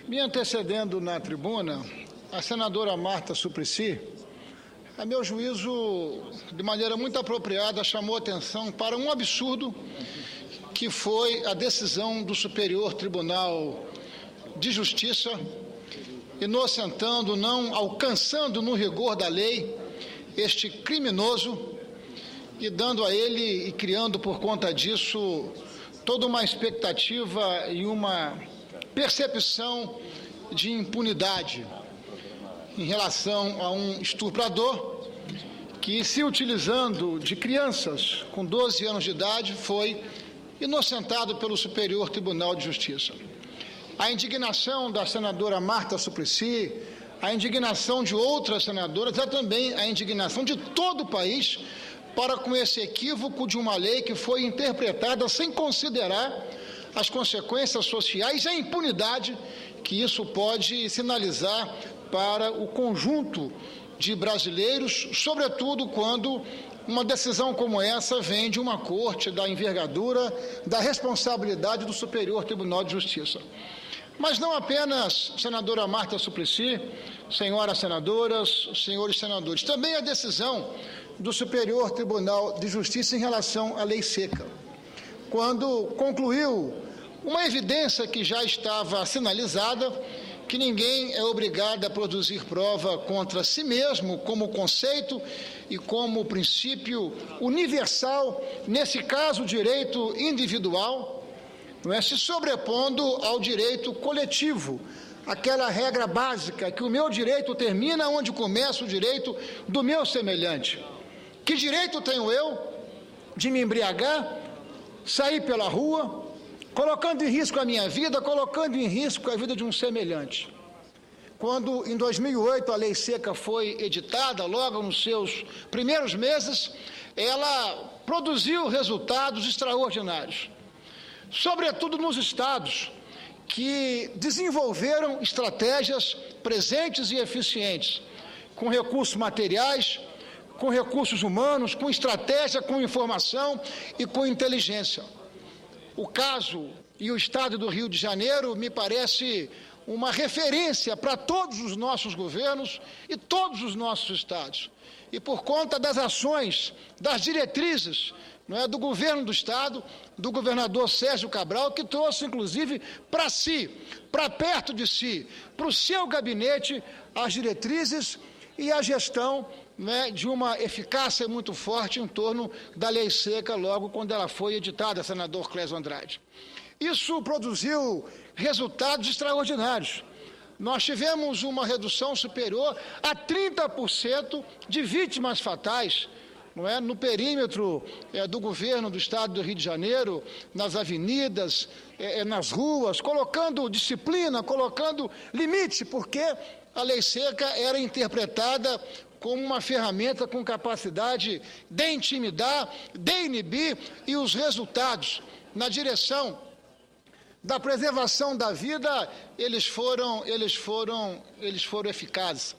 Me antecedendo na tribuna, a senadora Marta Suplicy, a meu juízo, de maneira muito apropriada, chamou atenção para um absurdo que foi a decisão do Superior Tribunal de Justiça, inocentando, não alcançando no rigor da lei este criminoso e dando a ele e criando por conta disso toda uma expectativa e uma percepção de impunidade em relação a um estuprador que, se utilizando de crianças com 12 anos de idade, foi inocentado pelo Superior Tribunal de Justiça. A indignação da senadora Marta Suplicy, a indignação de outras senadoras, é também a indignação de todo o país para com esse equívoco de uma lei que foi interpretada sem considerar as consequências sociais e a impunidade que isso pode sinalizar para o conjunto de brasileiros, sobretudo quando uma decisão como essa vem de uma corte da envergadura, da responsabilidade do Superior Tribunal de Justiça. Mas não apenas senadora Marta Suplicy, senhoras senadoras, senhores senadores, também a decisão do Superior Tribunal de Justiça em relação à lei seca, quando concluiu uma evidência que já estava sinalizada, que ninguém é obrigado a produzir prova contra si mesmo como conceito e como princípio universal, nesse caso, o direito individual, não é, se sobrepondo ao direito coletivo, aquela regra básica que o meu direito termina onde começa o direito do meu semelhante. Que direito tenho eu de me embriagar, sair pela rua, colocando em risco a minha vida, colocando em risco a vida de um semelhante? Quando, em 2008, a lei seca foi editada, logo nos seus primeiros meses, ela produziu resultados extraordinários, sobretudo nos estados que desenvolveram estratégias presentes e eficientes, com recursos materiais, com recursos humanos, com estratégia, com informação e com inteligência. O caso e o estado do Rio de Janeiro me parece uma referência para todos os nossos governos e todos os nossos estados. E por conta das ações, das diretrizes, não é, do governo do estado, do governador Sérgio Cabral, que trouxe, inclusive, para si, para perto de si, para o seu gabinete, as diretrizes e a gestão, né, de uma eficácia muito forte em torno da lei seca, logo quando ela foi editada, senador Clésio Andrade. Isso produziu resultados extraordinários. Nós tivemos uma redução superior a 30% de vítimas fatais, não é, no perímetro do governo do estado do Rio de Janeiro, nas avenidas, nas ruas, colocando disciplina, colocando limite, porque a lei seca era interpretada como uma ferramenta com capacidade de intimidar, de inibir, e os resultados na direção da preservação da vida, eles foram eficazes.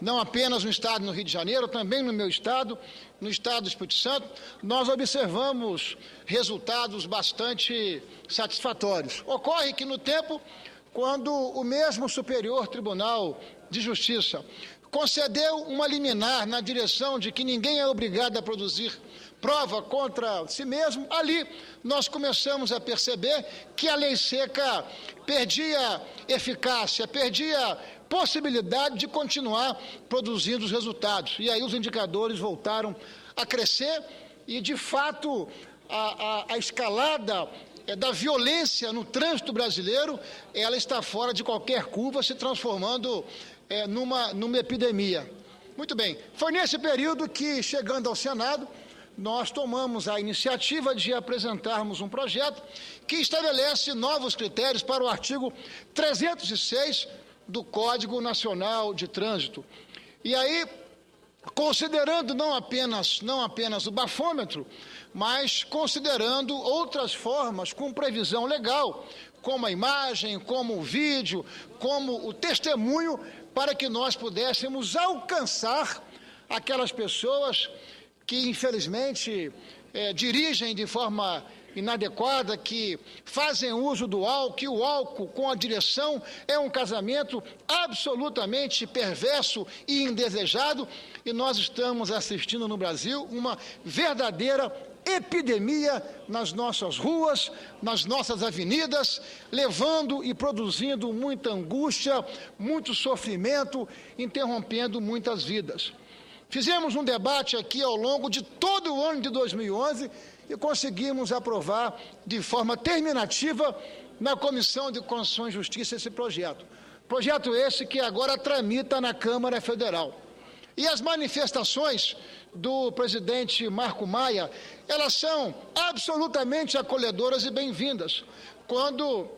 Não apenas no estado do Rio de Janeiro, também no meu estado, no estado do Espírito Santo, nós observamos resultados bastante satisfatórios. Ocorre que no tempo, quando o mesmo Superior Tribunal de Justiça concedeu uma liminar na direção de que ninguém é obrigado a produzir prova contra si mesmo, ali nós começamos a perceber que a lei seca perdia eficácia, perdia possibilidade de continuar produzindo os resultados. E aí os indicadores voltaram a crescer e, de fato, a escalada da violência no trânsito brasileiro, ela está fora de qualquer curva, se transformando numa epidemia. Muito bem, foi nesse período que, chegando ao Senado, nós tomamos a iniciativa de apresentarmos um projeto que estabelece novos critérios para o artigo 306 do Código Nacional de Trânsito. E aí, considerando não apenas o bafômetro, mas considerando outras formas com previsão legal, como a imagem, como o vídeo, como o testemunho, para que nós pudéssemos alcançar aquelas pessoas que, infelizmente, dirigem de forma inadequada, que fazem uso do álcool, que o álcool com a direção é um casamento absolutamente perverso e indesejado, e nós estamos assistindo no Brasil uma verdadeira epidemia nas nossas ruas, nas nossas avenidas, levando e produzindo muita angústia, muito sofrimento, interrompendo muitas vidas. Fizemos um debate aqui ao longo de todo o ano de 2011 e conseguimos aprovar de forma terminativa na Comissão de Constituição e Justiça esse projeto. Projeto esse que agora tramita na Câmara Federal. E as manifestações do presidente Marco Maia, elas são absolutamente acolhedoras e bem-vindas. Quando,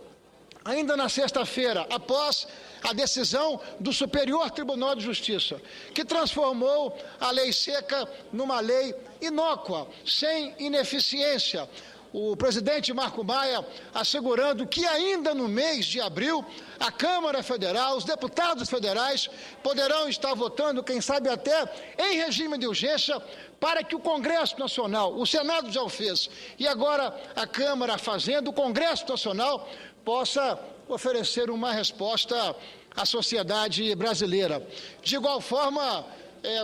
ainda na sexta-feira, após a decisão do Superior Tribunal de Justiça, que transformou a lei seca numa lei inócua, sem ineficiência, o presidente Marco Maia assegurando que ainda no mês de abril a Câmara Federal, os deputados federais poderão estar votando, quem sabe até em regime de urgência, para que o Congresso Nacional, o Senado já o fez, e agora a Câmara fazendo, o Congresso Nacional possa oferecer uma resposta à sociedade brasileira. De igual forma,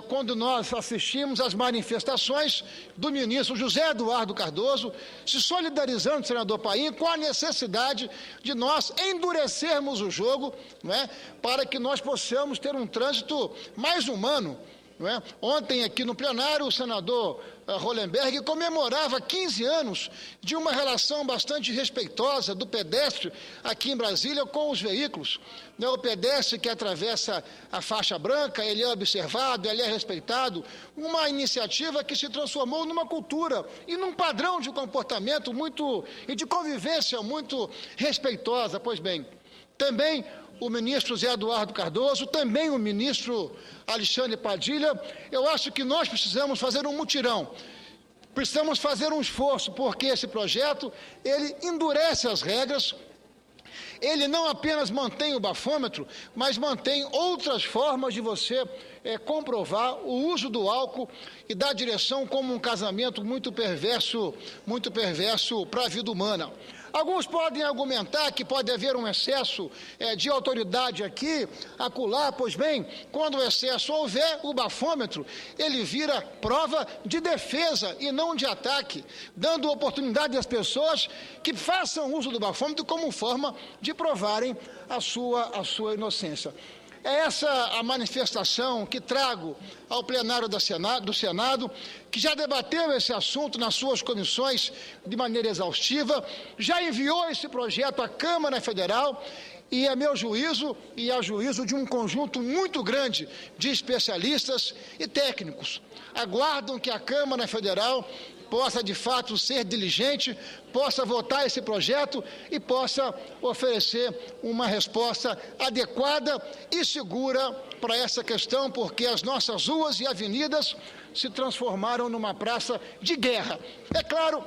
quando nós assistimos às manifestações do ministro José Eduardo Cardoso, se solidarizando, senador Paim, com a necessidade de nós endurecermos o jogo, não é, para que nós possamos ter um trânsito mais humano. Não é? Ontem, aqui no plenário, o senador Hollenberg comemorava 15 anos de uma relação bastante respeitosa do pedestre aqui em Brasília com os veículos. O pedestre que atravessa a faixa branca, ele é observado, ele é respeitado, uma iniciativa que se transformou numa cultura e num padrão de comportamento e de convivência muito respeitosa. Pois bem, também o ministro Zé Eduardo Cardoso, também o ministro Alexandre Padilha, eu acho que nós precisamos fazer um mutirão, precisamos fazer um esforço, porque esse projeto, ele endurece as regras, ele não apenas mantém o bafômetro, mas mantém outras formas de você comprovar o uso do álcool e da direção como um casamento muito perverso para a vida humana. Alguns podem argumentar que pode haver um excesso de autoridade aqui, acolá, pois bem, quando o excesso houver, o bafômetro, ele vira prova de defesa e não de ataque, dando oportunidade às pessoas que façam uso do bafômetro como forma de provarem a sua inocência. É essa a manifestação que trago ao plenário do Senado, que já debateu esse assunto nas suas comissões de maneira exaustiva, já enviou esse projeto à Câmara Federal e, a meu juízo, e a juízo de um conjunto muito grande de especialistas e técnicos, aguardam que a Câmara Federal possa, de fato, ser diligente, possa votar esse projeto e possa oferecer uma resposta adequada e segura para essa questão, porque as nossas ruas e avenidas se transformaram numa praça de guerra. É claro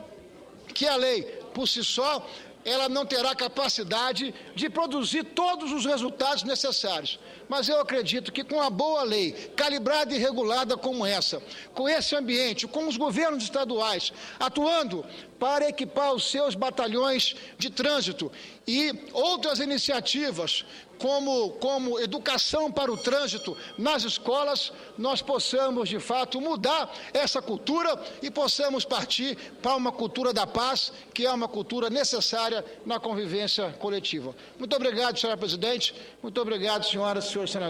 que a lei, por si só, ela não terá capacidade de produzir todos os resultados necessários. Mas eu acredito que com a boa lei, calibrada e regulada como essa, com esse ambiente, com os governos estaduais atuando para equipar os seus batalhões de trânsito e outras iniciativas, como educação para o trânsito nas escolas, nós possamos, de fato, mudar essa cultura e possamos partir para uma cultura da paz, que é uma cultura necessária na convivência coletiva. Muito obrigado, senhora presidente. Muito obrigado, senhoras e senhores senadores.